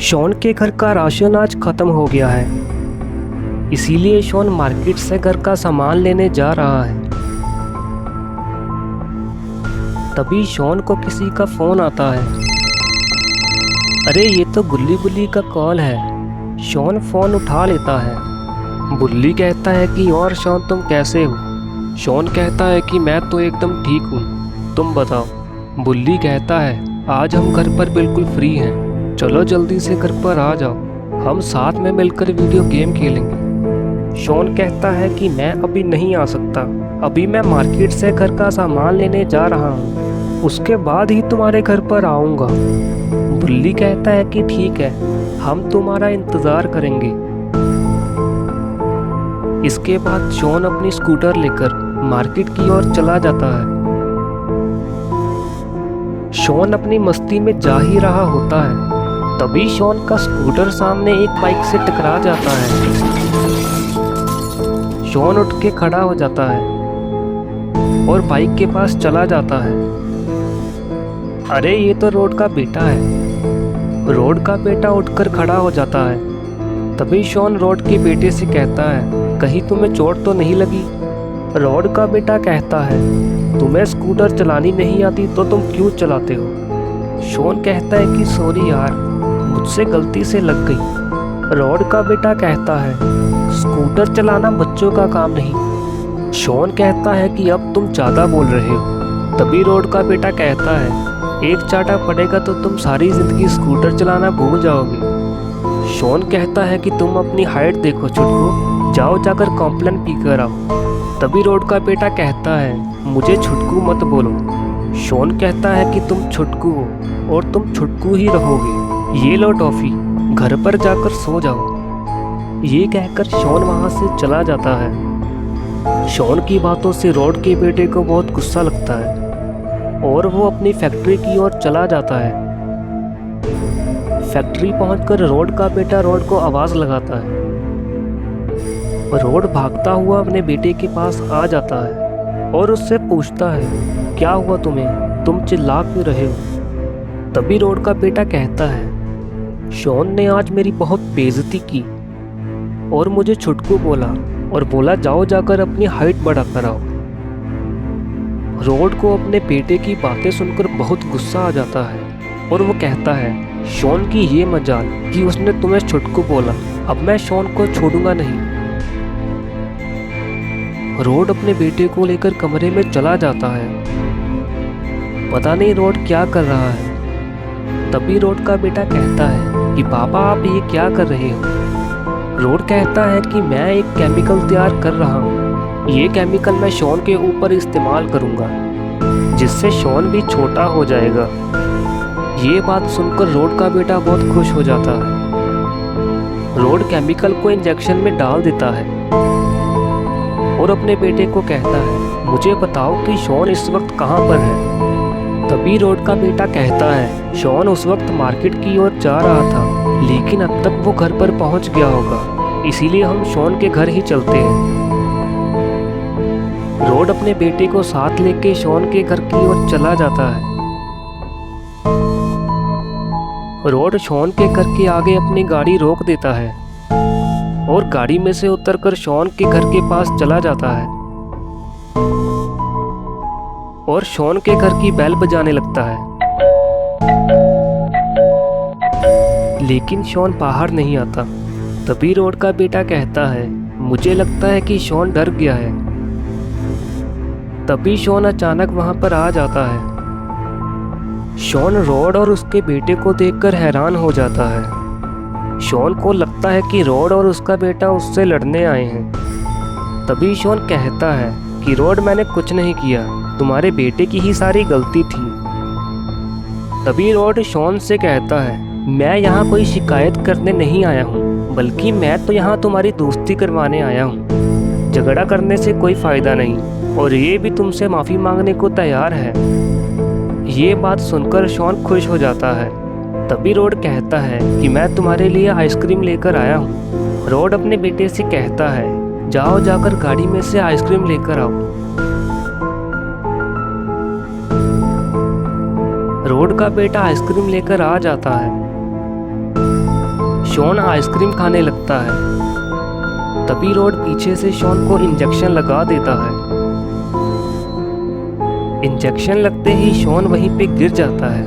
Shawn के घर का राशन आज ख़त्म हो गया है, इसीलिए शॉन मार्केट से घर का सामान लेने जा रहा है। तभी शॉन को किसी का फ़ोन आता है। अरे ये तो गुल्ली बुल्ली का कॉल है। शॉन फ़ोन उठा लेता है। बुल्ली कहता है कि और शॉन तुम कैसे हो? शॉन कहता है कि मैं तो एकदम ठीक हूँ, तुम बताओ। बुल्ली कहता है आज हम घर पर बिल्कुल फ्री हैं, चलो जल्दी से घर पर आ जाओ, हम साथ में मिलकर वीडियो गेम खेलेंगे। शॉन कहता है कि मैं अभी नहीं आ सकता, अभी मैं मार्केट से घर का सामान लेने जा रहा हूँ, उसके बाद ही तुम्हारे घर पर आऊँगा। बुल्ली कहता है कि ठीक है, हम तुम्हारा इंतज़ार करेंगे। इसके बाद शॉन अपनी स्कूटर लेकर मार्केट की ओर चला जाता है। शॉन अपनी मस्ती में जा ही रहा होता है, तभी शॉन का स्कूटर सामने एक बाइक से टकरा जाता है। शॉन उठ के खड़ा हो जाता है और बाइक के पास चला जाता है। अरे ये तो रोड का बेटा है। रोड का बेटा उठकर खड़ा हो जाता है। तभी शॉन रोड के बेटे से कहता है कहीं तुम्हें चोट तो नहीं लगी? रोड का बेटा कहता है तुम्हें स्कूटर चलानी नहीं आती तो तुम क्यों चलाते हो? शॉन कहता है कि सॉरी यार, मुझसे गलती से लग गई। रोड का बेटा कहता है स्कूटर चलाना बच्चों का काम नहीं। शॉन कहता है कि अब तुम ज़्यादा बोल रहे हो। तभी रोड का बेटा कहता है एक चाटा पड़ेगा तो तुम सारी ज़िंदगी स्कूटर चलाना भूल जाओगे। शॉन कहता है कि तुम अपनी हाइट देखो छुटकू, जाओ जाकर कॉम्प्लेन पी कर आओ। तभी रोड का बेटा कहता है मुझे छुटकू मत बोलो। शॉन कहता है कि तुम छुटकू हो और तुम छुटकू ही रहोगे। ये लो टॉफ़ी, घर पर जाकर सो जाओ। ये कहकर शॉन वहाँ से चला जाता है। शॉन की बातों से रोड के बेटे को बहुत गुस्सा लगता है और वो अपनी फैक्ट्री की ओर चला जाता है। फैक्ट्री पहुंचकर रोड का बेटा रोड को आवाज़ लगाता है। रोड भागता हुआ अपने बेटे के पास आ जाता है और उससे पूछता है क्या हुआ तुम्हें, तुम चिल्ला क्यों रहे हो? तभी रोड का बेटा कहता है शॉन ने आज मेरी बहुत बेइज्जती की और मुझे छुटकू बोला और बोला जाओ जाकर अपनी हाइट बढ़ा कर आओ। रोड को अपने बेटे की बातें सुनकर बहुत गुस्सा आ जाता है और वो कहता है शॉन की ये मजाल कि उसने तुम्हें छुटकू बोला, अब मैं शॉन को छोड़ूंगा नहीं। रोड अपने बेटे को लेकर कमरे में चला जाता है। पता नहीं रोड क्या कर रहा है। तभी रोड का बेटा कहता है कि पापा आप ये क्या कर रहे हो? रोड कहता है कि मैं एक केमिकल तैयार कर रहा हूँ, ये केमिकल मैं शॉन के ऊपर इस्तेमाल करूँगा जिससे शॉन भी छोटा हो जाएगा। ये बात सुनकर रोड का बेटा बहुत खुश हो जाता है। रोड केमिकल को इंजेक्शन में डाल देता है और अपने बेटे को कहता है मुझे बताओ कि शॉन इस वक्त कहाँ पर है? तभी रोड का बेटा कहता है शॉन उस वक्त मार्केट की ओर जा रहा था, लेकिन अब तक वो घर पर पहुंच गया होगा, इसीलिए हम शॉन के घर ही चलते हैं। रोड अपने बेटे को साथ लेके शॉन के घर की ओर चला जाता है। रोड शॉन के घर के आगे अपनी गाड़ी रोक देता है और गाड़ी में से उतरकर शॉन के घर के पास चला जाता है और शॉन के घर की बेल बजाने लगता है, लेकिन शॉन बाहर नहीं आता। तभी रोड का बेटा कहता है मुझे लगता है कि शॉन डर गया है। तभी शॉन अचानक वहां पर आ जाता है। शॉन रोड और उसके बेटे को देखकर हैरान हो जाता है। शॉन को लगता है कि रोड और उसका बेटा उससे लड़ने आए हैं। तभी शॉन कहता है कि रोड मैंने कुछ नहीं किया, तुम्हारे बेटे की ही सारी गलती थी। तभी रोड शॉन से कहता है मैं यहाँ कोई शिकायत करने नहीं आया हूँ, बल्कि मैं तो यहाँ तुम्हारी दोस्ती करवाने आया हूँ। झगड़ा करने से कोई फ़ायदा नहीं और ये भी तुमसे माफ़ी मांगने को तैयार है। ये बात सुनकर शॉन खुश हो जाता है। तभी रोड कहता है कि मैं तुम्हारे लिए आइसक्रीम लेकर आया हूँ। रोड अपने बेटे से कहता है जाओ जाकर गाड़ी में से आइसक्रीम लेकर आओ। रोड का बेटा आइसक्रीम लेकर आ जाता है। शॉन आइसक्रीम खाने लगता है। तभी रोड पीछे से शॉन को इंजेक्शन लगा देता है। इंजेक्शन लगते ही शॉन वहीं पे गिर जाता है।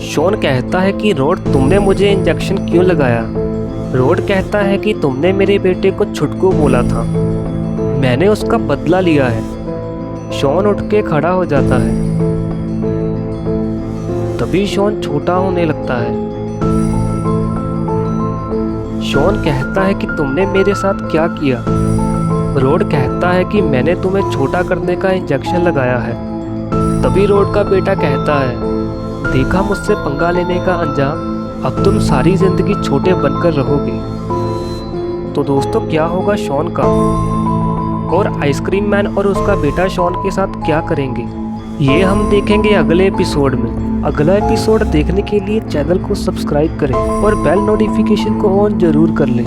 शॉन कहता है कि रोड, तुमने मुझे इंजेक्शन क्यों लगाया? रोड कहता है कि तुमने मेरे बेटे को छुटकू बोला था, मैंने उसका बदला लिया है। शॉन उठ के खड़ा हो जाता है। तभी शॉन छोटा होने लगता है। शॉन कहता है कि तुमने मेरे साथ क्या किया? रोड कहता है कि मैंने तुम्हें छोटा करने का इंजेक्शन लगाया है। तभी रोड का बेटा कहता है, देखा मुझसे पंगा लेने का अंजाम, अब तुम सारी जिंदगी छोटे बनकर रहोगे। तो दोस्तों, क्या होगा शॉन का? और आइसक्रीम मैन और उसका बेटा शॉन के साथ क्या करेंगे, ये हम देखेंगे अगले एपिसोड में। अगला एपिसोड देखने के लिए चैनल को सब्सक्राइब करें और बेल नोटिफिकेशन को ऑन जरूर कर लें।